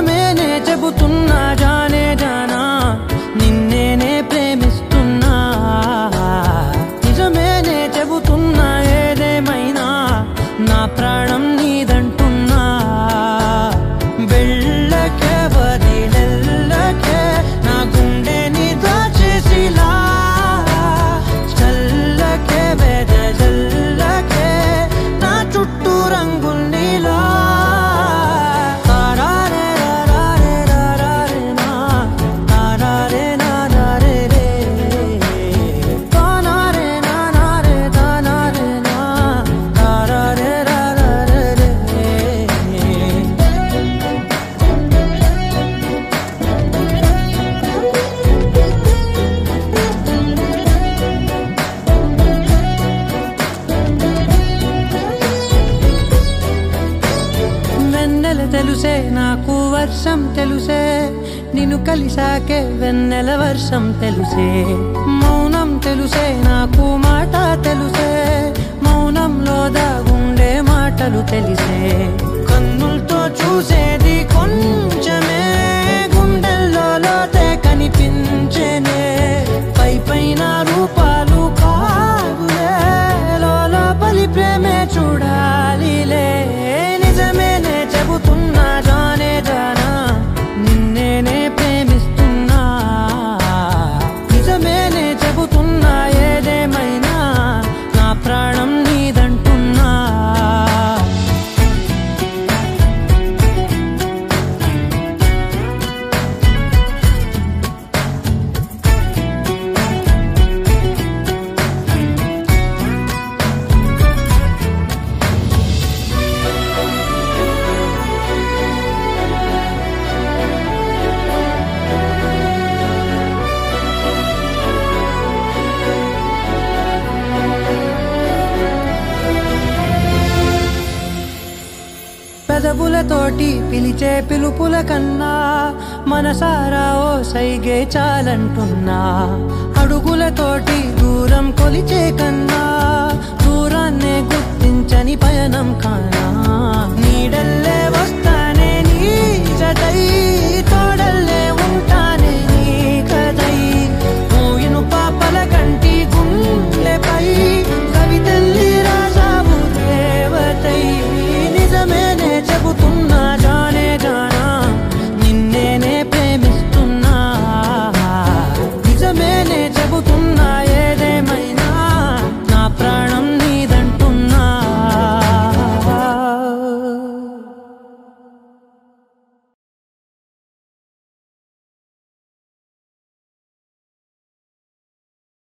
నిజమేనే చెబుతున్నా జానే జానా నిన్నేనే ప్రేమిస్తున్నా నిజమేనే చెబుతున్నా ఏదేమైనా నా ప్రాణం నీదంటున్నా వెళ్ళకే వదిలెళ్ళకే నా గుండెని దాచేసిలా చల్లకే వెదజల్లకే నా చుట్టూ రంగుల్నిలా తెలుసే నాకు వర్షం తెలుసే నిన్ను కలిసాకే వెన్నెల వర్షం తెలుసే మౌనం తెలుసే నాకు మాట తెలుసే మౌనంలో దాగుండే మాటలు తెలిసే కన్నులతో చూసేది కొంచెమే గుండెల్లో లోతే కనిపించేనే పై పైన రూపాలు కాదులే లోపలి ప్రేమే చూడాలిలే నిజమేనే చెబుతున్నా జానే జానా నిన్నేనే ప్రేమిస్తున్నా నిజమేనే చెబుతున్నా ఏదేమైనా నా ప్రాణం నీదంటున్నా పెదవులతోటి పిలిచే పిలుపుల కన్నా మనసారా ఓ సైగే చాలంటున్నా అడుగులతోటి దూరం కొలిచే కన్నా దూరాన్నే గుర్తించని పయనం కానా నీడల్లే వస్తానే నీ జతై